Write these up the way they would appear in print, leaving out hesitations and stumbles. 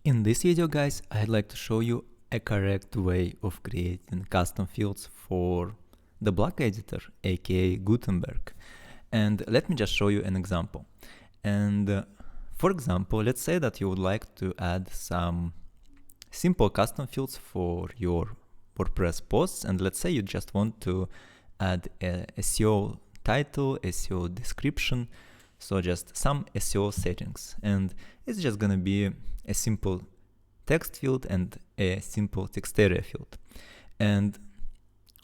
In this video, guys, I'd like to show you a correct way of creating custom fields for the block editor, aka Gutenberg. And let me just show you an example. And for example, let's say that you would like to add some simple custom fields for your WordPress posts, and let's say you just want to add a SEO title, SEO description, so just some SEO settings, and it's just gonna be a simple text field and a simple text area field. And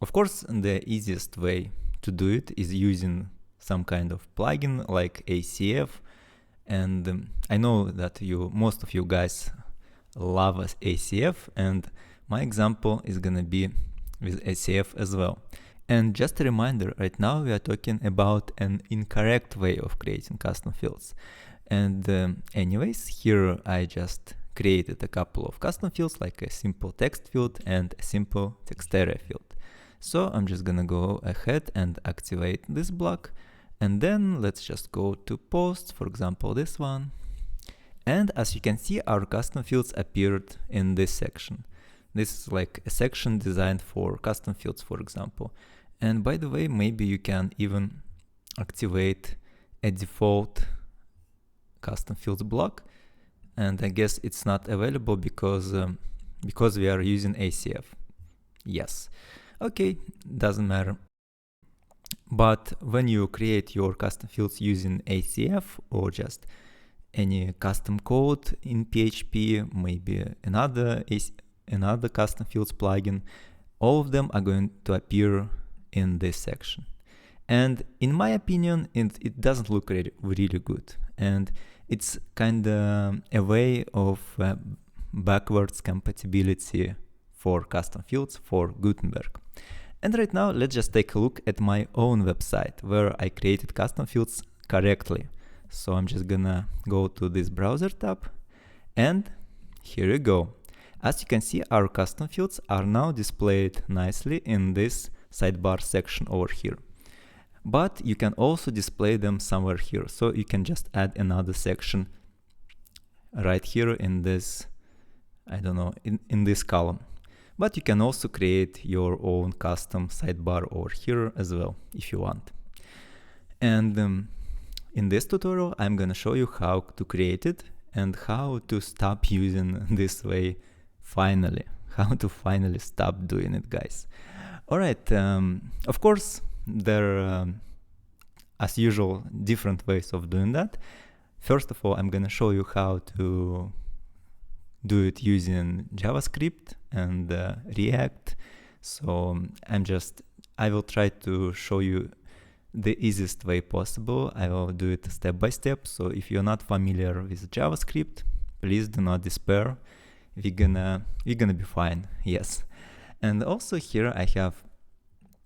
of course, the easiest way to do it is using some kind of plugin like ACF. And I know that most of you guys love ACF, and my example is gonna be with ACF as well. And just a reminder, right now we are talking about an incorrect way of creating custom fields. And anyways, here I just created a couple of custom fields, like a simple text field and a simple text area field. So I'm just gonna go ahead and activate this block, and then let's just go to posts, for example this one. And as you can see, our custom fields appeared in this section. This is like a section designed for custom fields, for example. And by the way, maybe you can even activate a default custom fields block. And I guess it's not available because we are using ACF. Yes. Okay, doesn't matter. But when you create your custom fields using ACF or just any custom code in PHP, maybe another custom fields plugin, all of them are going to appear in this section. And in my opinion, it doesn't look really good. And it's kind of a way of backwards compatibility for custom fields for Gutenberg. And right now, let's just take a look at my own website where I created custom fields correctly. So I'm just gonna go to this browser tab, and here you go. As you can see, our custom fields are now displayed nicely in this sidebar section over here. But you can also display them somewhere here. So you can just add another section right here in this, I don't know, in this column. But you can also create your own custom sidebar over here as well, if you want. And in this tutorial, I'm gonna show you how to create it and how to stop using this way finally. How to finally stop doing it, guys. All right, of course, there are, as usual, different ways of doing that. First of all, I'm gonna show you how to do it using JavaScript and React. So I will try to show you the easiest way possible. I will do it step by step. So if you're not familiar with JavaScript, please do not despair. We're gonna be fine. Yes. And also here I have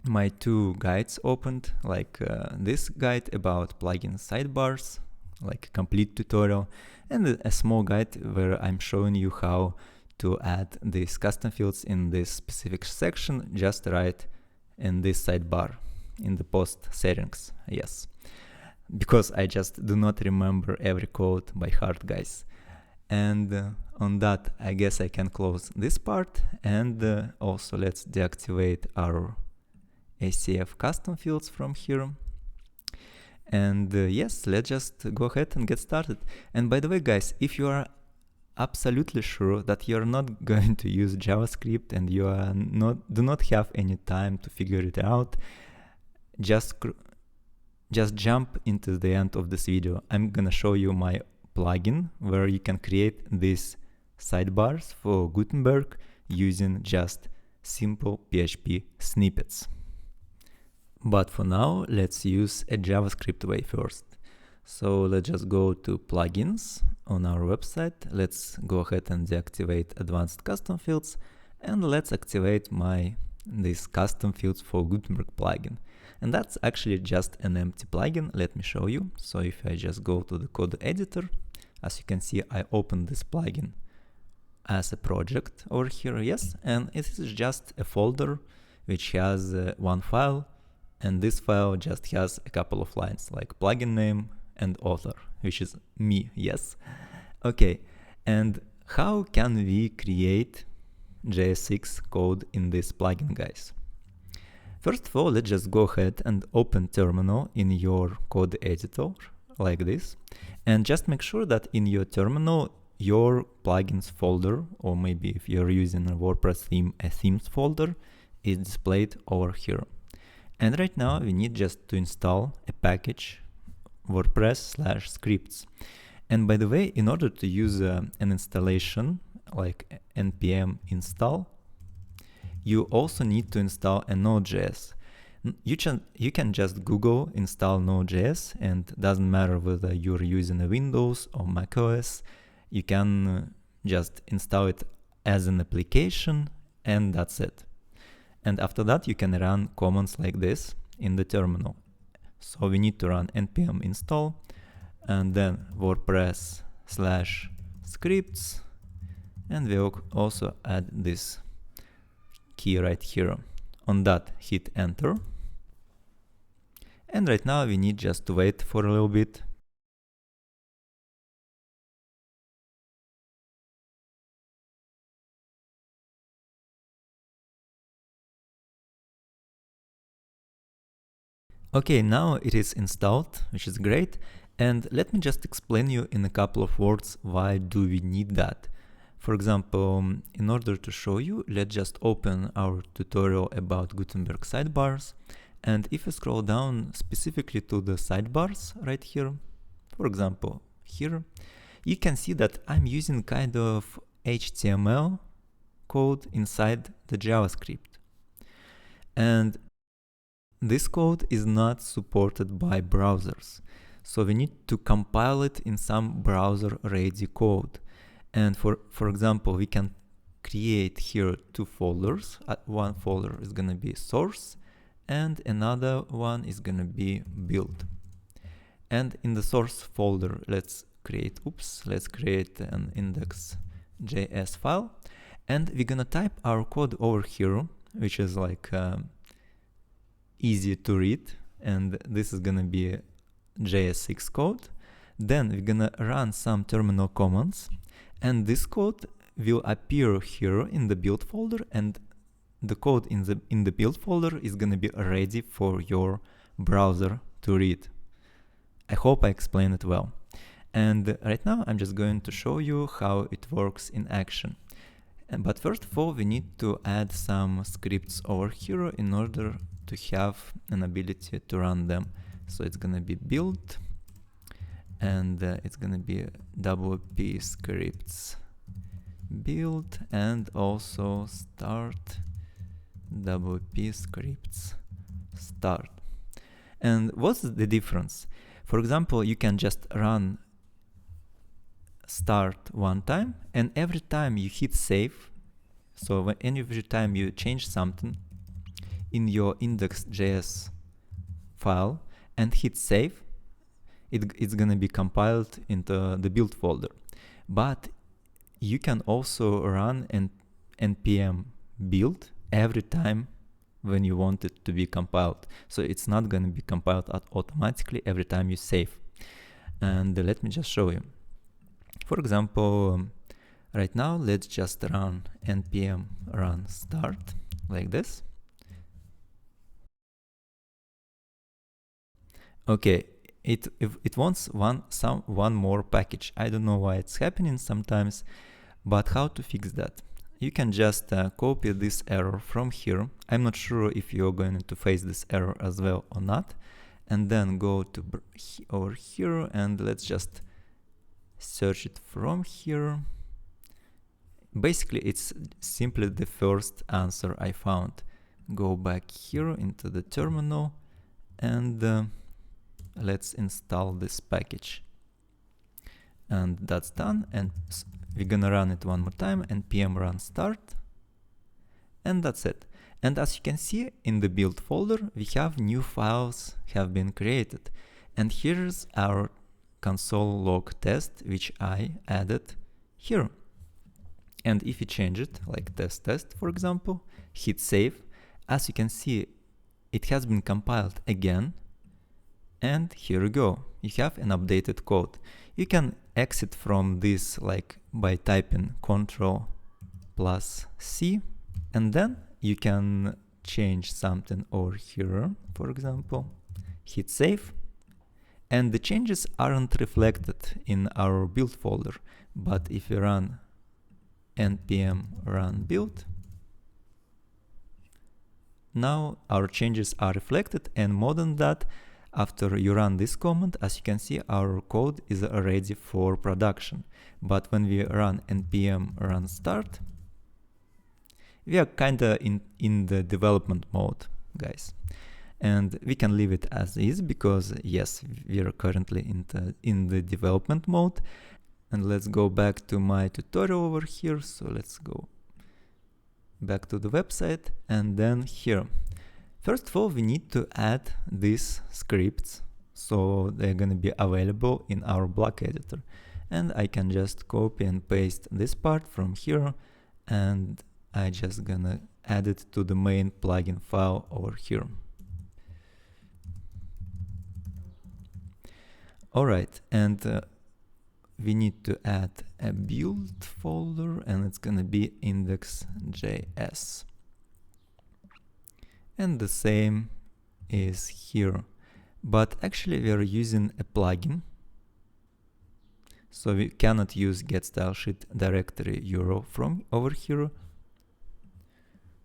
my two guides opened, like this guide about plugin sidebars, like a complete tutorial, and a small guide where I'm showing you how to add these custom fields in this specific section, just right in this sidebar, in the post settings. Yes, because I just do not remember every code by heart, guys. And on that, I guess I can close this part, and also let's deactivate our ACF custom fields from here. And yes, let's just go ahead and get started. And by the way, guys, if you are absolutely sure that you're not going to use JavaScript and you are do not have any time to figure it out, just jump into the end of this video. I'm gonna show you my plugin where you can create these sidebars for Gutenberg using just simple PHP snippets. But for now, let's use a JavaScript way first. So let's just go to plugins on our website. Let's go ahead and deactivate advanced custom fields, and let's activate these custom fields for Gutenberg plugin. And that's actually just an empty plugin. Let me show you. So if I just go to the code editor, as you can see, I opened this plugin as a project over here. Yes, and it is just a folder which has one file. And this file just has a couple of lines like plugin name and author, which is me. Yes. Okay. And how can we create JS6 code in this plugin, guys? First of all, let's just go ahead and open terminal in your code editor like this, and just make sure that in your terminal your plugins folder, or maybe if you're using a WordPress theme, a themes folder, is displayed over here. And right now we need just to install a package WordPress/scripts. And by the way, in order to use an installation like npm install, you also need to install a Node.js. You can just Google install Node.js, and doesn't matter whether you're using a Windows or macOS, you can just install it as an application, and that's it. And after that, you can run commands like this in the terminal. So we need to run npm install, and then WordPress/scripts, and we'll also add this key right here. On that, hit enter. And right now we need just to wait for a little bit. Okay, now it is installed, which is great. And let me just explain you in a couple of words why do we need that. For example, in order to show you, let's just open our tutorial about Gutenberg sidebars. And if you scroll down specifically to the sidebars right here, for example, here, you can see that I'm using kind of HTML code inside the JavaScript. And this code is not supported by browsers. So we need to compile it in some browser-ready code. And for example, we can create here two folders. One folder is going to be source, and another one is going to be build. And in the source folder, let's create an index.js file. And we're going to type our code over here, which is like easy to read. And this is going to be JS6 code. Then we're going to run some terminal commands. And this code will appear here in the build folder, and the code in the build folder is going to be ready for your browser to read. I hope I explained it well. And right now I'm just going to show you how it works in action. But first of all, we need to add some scripts over here in order to have an ability to run them. So it's going to be build, and it's going to be WP scripts build, and also start WP scripts start. And what's the difference? For example, you can just run start one time, and every time you hit save, so every time you change something in your index.js file and hit save, it's going to be compiled into the build folder. But you can also run an npm build every time when you want it to be compiled. So it's not going to be compiled automatically every time you save. And let me just show you. For example, right now, let's just run npm run start like this. Okay, it wants one more package. I don't know why it's happening sometimes, but how to fix that? You can just copy this error from here. I'm not sure if you're going to face this error as well or not. And then go to over here, and let's just search it from here. Basically, it's simply the first answer I found. Go back here into the terminal, and let's install this package. And that's done, and we're gonna run it one more time, npm run start, and that's it. And as you can see in the build folder, we have new files have been created. And here's our console log test, which I added here. And if you change it, like test, for example, hit save, as you can see, it has been compiled again. And here we go. you have an updated code. You can exit from this like by typing Ctrl+C, and then you can change something over here, for example, hit save, and the changes aren't reflected in our build folder. But if you run npm run build, now our changes are reflected, and more than that, after you run this command, as you can see, our code is ready for production. But when we run npm run start, we are kinda in the development mode, guys. And we can leave it as is because yes, we are currently in the development mode. And let's go back to my tutorial over here. So let's go back to the website, and then here. First of all, we need to add these scripts, so they're gonna be available in our block editor. And I can just copy and paste this part from here, and I just gonna add it to the main plugin file over here. Alright, and we need to add a build folder, and it's gonna be index.js. And the same is here, but actually we are using a plugin, so we cannot use getStyleSheet directory URL from over here.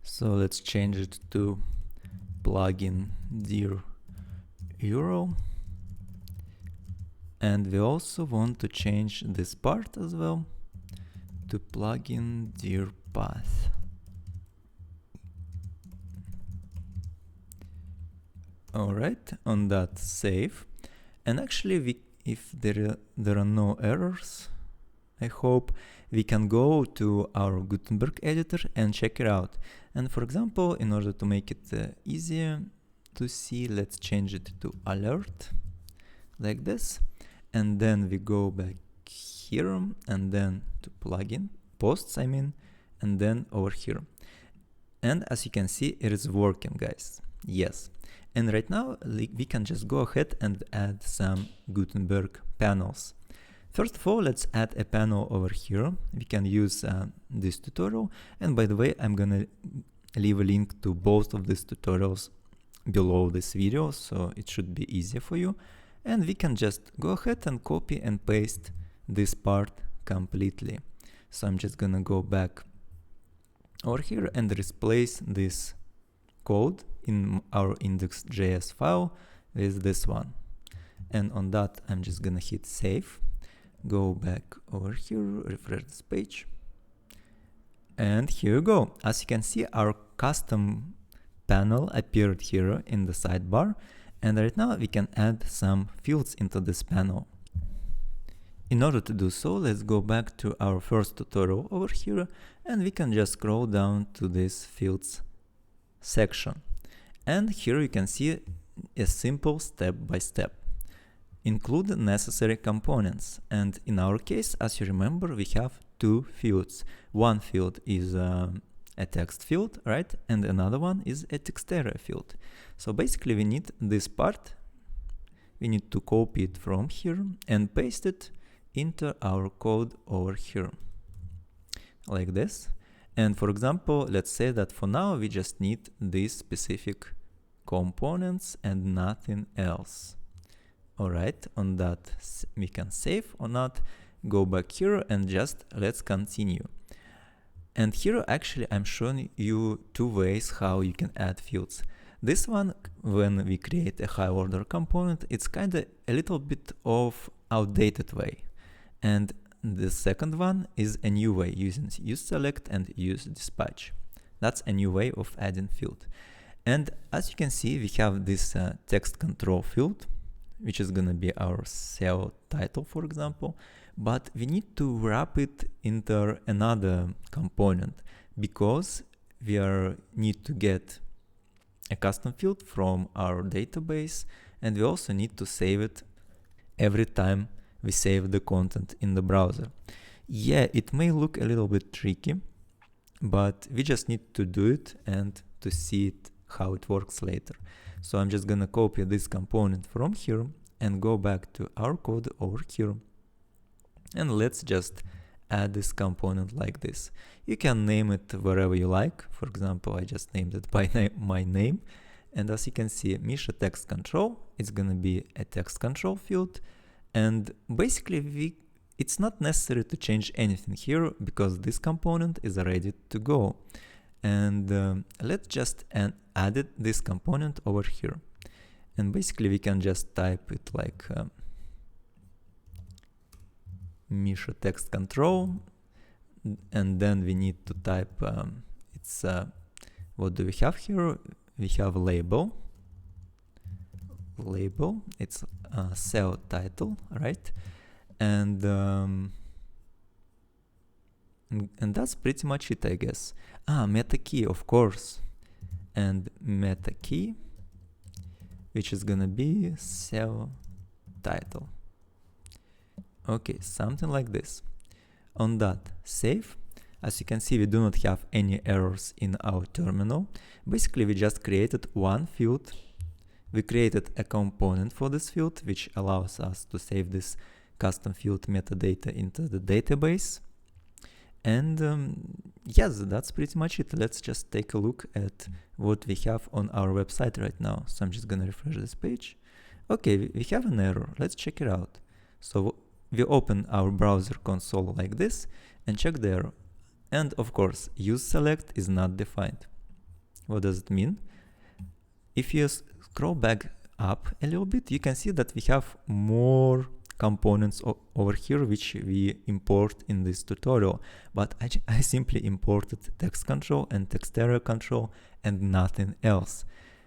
So let's change it to plugin dir URL. And we also want to change this part as well to plugin dir path. Alright, on that save. And actually if there are no errors, I hope, we can go to our Gutenberg editor and check it out. And for example, in order to make it easier to see, let's change it to alert, like this. And then we go back here, and then to plugin, posts I mean, and then over here. And as you can see, it is working, guys. Yes. And right now we can just go ahead and add some Gutenberg panels. First of all, let's add a panel over here. We can use this tutorial. And by the way, I'm gonna leave a link to both of these tutorials below this video, so it should be easier for you. And we can just go ahead and copy and paste this part completely. So I'm just gonna go back over here and replace this code in our index.js file with this one. And on that, I'm just gonna hit save, go back over here, refresh this page. And here we go. As you can see, our custom panel appeared here in the sidebar. And right now we can add some fields into this panel. In order to do so, let's go back to our first tutorial over here, and we can just scroll down to this fields section. And here you can see a simple step-by-step. Include necessary components. And in our case, as you remember, we have two fields. One field is a text field, right? And another one is a text area field. So basically we need this part, we need to copy it from here and paste it into our code over here, like this. And for example, let's say that for now we just need these specific components and nothing else. Alright, on that we can save or not, go back here and just let's continue. And here actually I'm showing you two ways how you can add fields. This one, when we create a high order component, it's kind of a little bit of outdated way. And the second one is a new way, using useSelect and useDispatch. That's a new way of adding field. And as you can see, we have this text control field, which is gonna be our cell title, for example, but we need to wrap it into another component because we need to get a custom field from our database, and we also need to save it every time we save the content in the browser. Yeah, it may look a little bit tricky, but we just need to do it and to see it how it works later. So I'm just gonna copy this component from here, and go back to our code over here. And let's just add this component like this. You can name it wherever you like. For example, I just named it by my name. And as you can see, Misha text control, it's gonna be a text control field. And basically it's not necessary to change anything here because this component is ready to go. And let's just add this component over here. And basically we can just type it like Misha text control, and then we need to type what do we have here? We have label, it's cell title, right? And that's pretty much it, I guess. Meta key, of course, and meta key, which is gonna be cell title. Okay, something like this. On that, save. As you can see, we do not have any errors in our terminal. Basically, we just created one field. We created a component for this field, which allows us to save this custom field metadata into the database. And yes, that's pretty much it. Let's just take a look at what we have on our website right now. So I'm just gonna refresh this page. Okay, we have an error. Let's check it out. So we open our browser console like this and check the error. And of course, use select is not defined. What does it mean? If you scroll back up a little bit, you can see that we have more components over here which we import in this tutorial, but I simply imported text control and text area control and nothing else.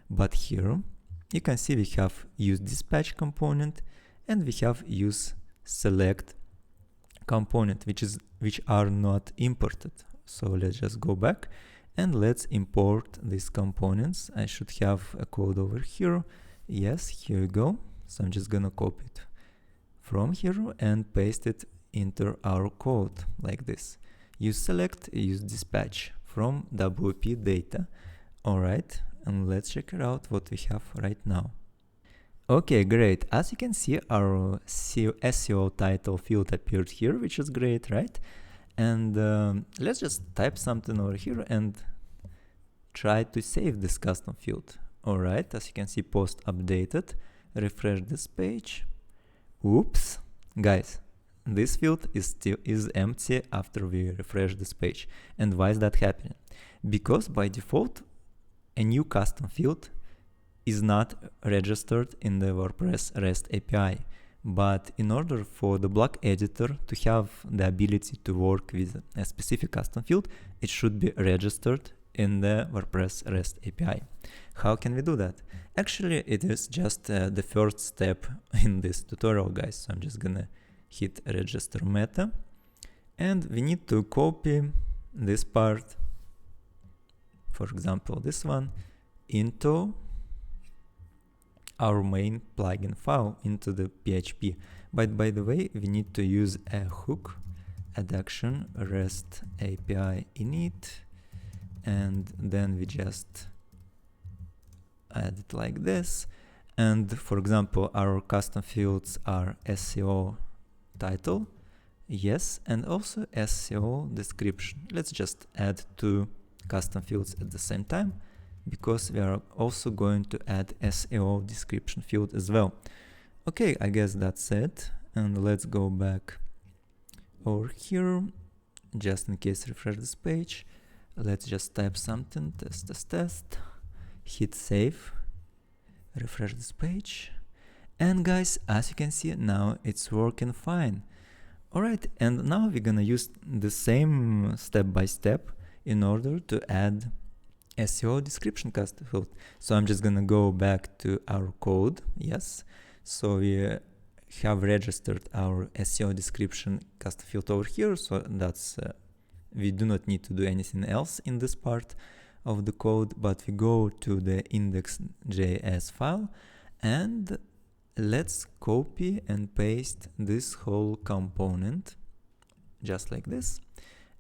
But here you can see we have use dispatch component and we have use select component which are not imported. So let's just go back and let's import these components. I should have a code over here. Yes, here we go. So I'm just gonna copy it from here and paste it into our code like this. Use select, use dispatch from WP data. All right, and let's check it out what we have right now. Okay, great. As you can see, our SEO title field appeared here, which is great, right? And let's just type something over here and try to save this custom field. All right, as you can see, post updated. Refresh this page. Oops, guys, this field is empty after we refresh this page. And why is that happening? Because by default, a new custom field is not registered in the WordPress REST API. But in order for the block editor to have the ability to work with a specific custom field, it should be registered in the WordPress REST API. How can we do that? Actually, it is just the first step in this tutorial, guys. So I'm just gonna hit register meta, and we need to copy this part, for example, this one, into our main plugin file, into the PHP. But by the way, we need to use a hook, adduction REST API init, and then we just add it like this. And for example, our custom fields are SEO title, yes, and also SEO description. Let's just add two custom fields at the same time, because we are also going to add SEO description field as well. Okay, I guess that's it. And let's go back over here, just in case refresh this page. Let's just type something, test, hit save, refresh this page. And guys, as you can see, now it's working fine. All right, and now we're gonna use the same step by step in order to add SEO description custom field. So I'm just gonna go back to our code. Yes, so we have registered our SEO description custom field over here. So that's we do not need to do anything else in this part of the code, but we go to the index.js file and let's copy and paste this whole component just like this,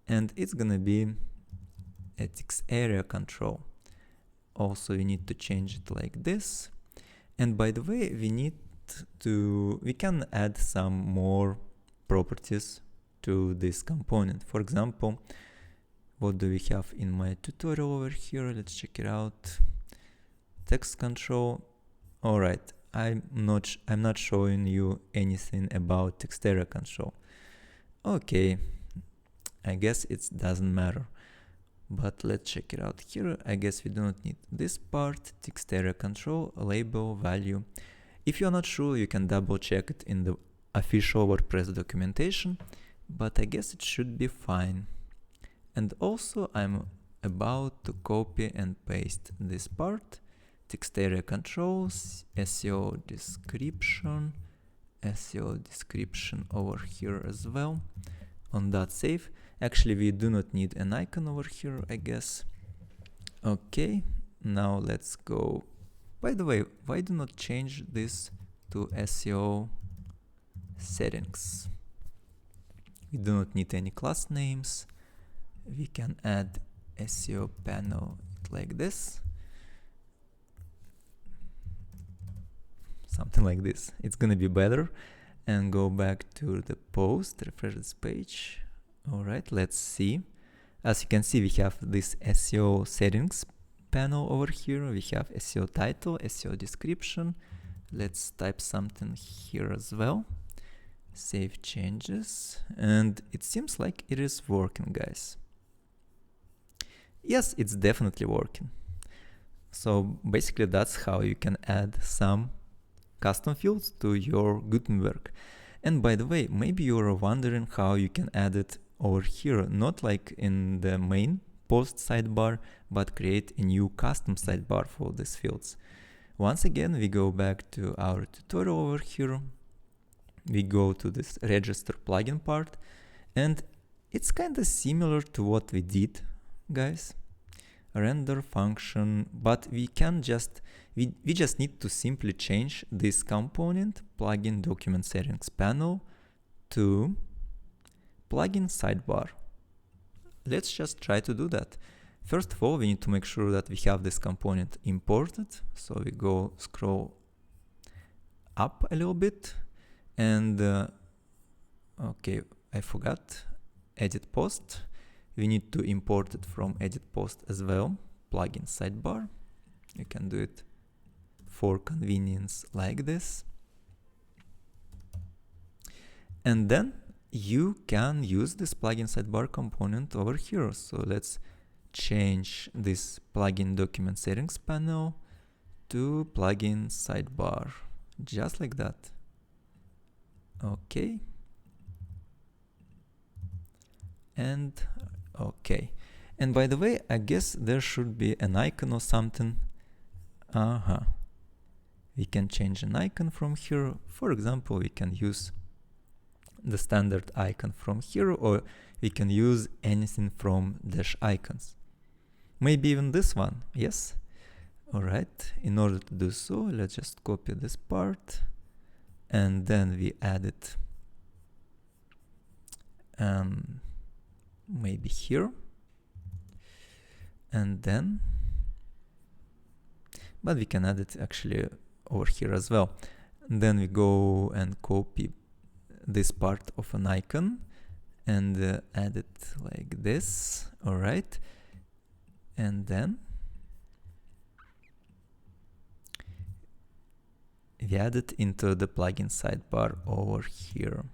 and it's gonna be a text area control. Also, we need to change it like this. And by the way, we need we can add some more properties to this component. For example, what do we have in my tutorial over here? Let's check it out. Text control. All right, I'm not showing you anything about text area control. Okay, I guess it doesn't matter. But let's check it out here. I guess we do not need this part, text area control, label, value. If you're not sure, you can double check it in the official WordPress documentation, but I guess it should be fine. And also I'm about to copy and paste this part, text area controls, SEO description over here as well, on that save. Actually, we do not need an icon over here, I guess. Okay, now let's go. By the way, why do not change this to SEO settings? We do not need any class names. We can add SEO panel like this. Something like this. It's gonna be better. And go back to the post, refresh this page. All right, let's see. As you can see, we have this SEO settings panel over here. We have SEO title, SEO description. Let's type something here as well. Save changes. And it seems like it is working, guys. Yes, it's definitely working. So basically that's how you can add some custom fields to your Gutenberg. And by the way, maybe you're wondering how you can add it over here, not like in the main post sidebar, but create a new custom sidebar for these fields. Once again, we go back to our tutorial over here. We go to this register plugin part, and it's kind of similar to what we did, guys. Render function, but we can just we just need to simply change this component plugin document settings panel to plugin sidebar. Let's just try to do that. First of all, we need to make sure that we have this component imported. So we go scroll up a little bit, and okay, I forgot edit post. We need to import it from edit post as well, plugin sidebar. You can do it for convenience like this. And then you can use this plugin sidebar component over here. So let's change this plugin document settings panel to plugin sidebar, just like that. Okay. And okay. And by the way, I guess there should be an icon or something. We can change an icon from here. For example, we can use the standard icon from here, or we can use anything from dash icons. Maybe even this one, yes? All right, in order to do so, let's just copy this part, and then we add it maybe here, and then, but we can add it actually over here as well. And then we go and copy this part of an icon and add it like this. All right, and then we add it into the plugin sidebar over here,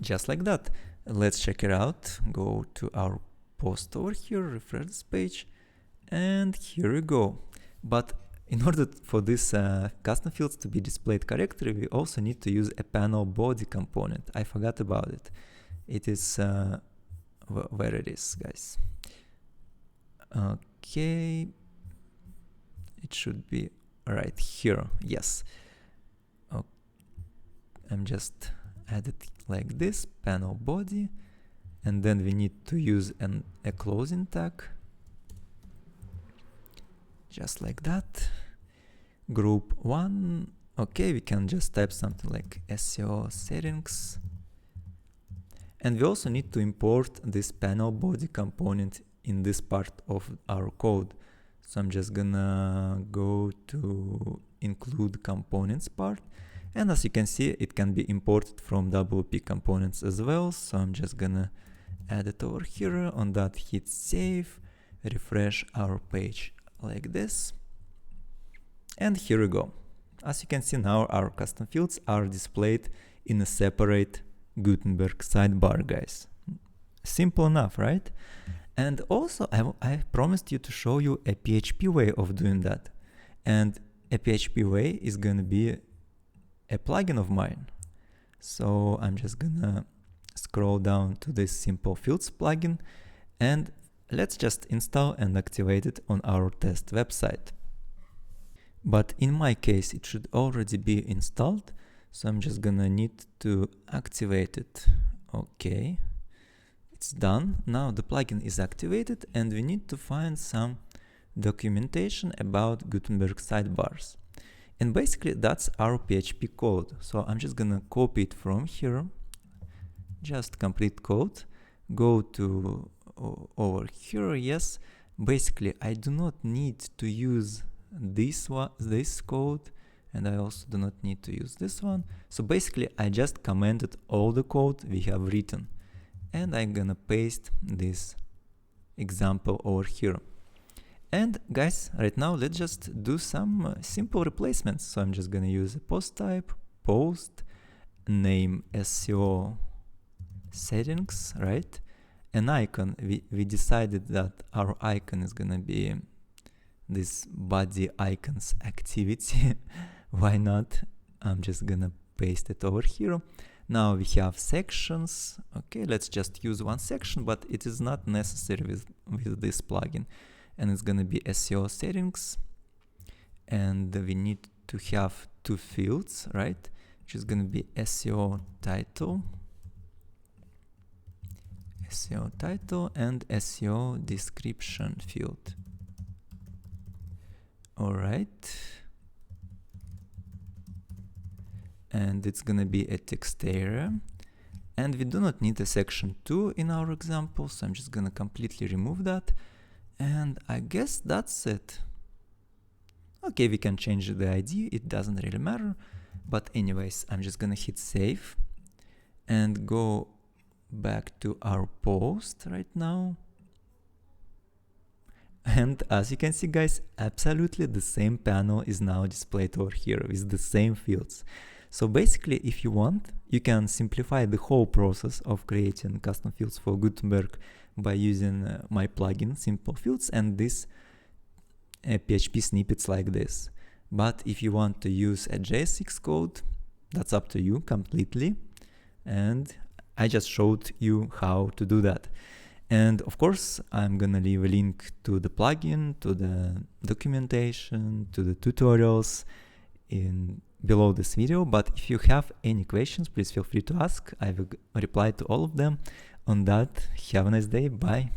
just like that. Let's check it out. Go to our post over here, refresh this page, and here we go. But in order for this custom fields to be displayed correctly, we also need to use a panel body component. I forgot about it. It is where it is, guys. Okay, it should be right here. Yes. Okay. I'm just add it like this, panel body, and then we need to use a closing tag, just like that. Group 1. Okay, we can just type something like SEO settings, and we also need to import this panel body component in this part of our code. So I'm just gonna go to include components part. And as you can see, it can be imported from WP components as well. So I'm just gonna add it over here. On that, hit save, refresh our page like this. And here we go. As you can see now, our custom fields are displayed in a separate Gutenberg sidebar, guys. Simple enough, right? And also, I promised you to show you a PHP way of doing that. And a PHP way is going to be a plugin of mine. So I'm just gonna scroll down to this simple fields plugin, and let's just install and activate it on our test website. But in my case, it should already be installed. So I'm just gonna need to activate it. Okay, it's done. Now the plugin is activated, and we need to find some documentation about Gutenberg sidebars. And basically that's our PHP code. So I'm just gonna copy it from here, just complete code, go to over here. Yes, basically I do not need to use this code, and I also do not need to use this one. So basically I just commented all the code we have written, and I'm gonna paste this example over here. And guys, right now let's just do some simple replacements. So I'm just gonna use a post type, post, name SEO settings, right? An icon, we decided that our icon is gonna be this body icons activity. Why not? I'm just gonna paste it over here. Now we have sections. Okay, let's just use one section, but it is not necessary with this plugin. And it's gonna be SEO settings, and we need to have two fields, right? Which is gonna be SEO title and SEO description field. All right, and it's gonna be a text area, and we do not need a section 2 in our example, so I'm just gonna completely remove that. And I guess that's it. Okay, we can change the ID, it doesn't really matter. But anyways, I'm just gonna hit save and go back to our post right now. And as you can see, guys, absolutely the same panel is now displayed over here with the same fields. So basically, if you want, you can simplify the whole process of creating custom fields for Gutenberg by using my plugin Simple Fields and this PHP snippets like this. But if you want to use a JSX code, that's up to you completely. And I just showed you how to do that. And of course, I'm gonna leave a link to the plugin, to the documentation, to the tutorials below this video. But if you have any questions, please feel free to ask. I will reply to all of them. On that, have a nice day. Bye.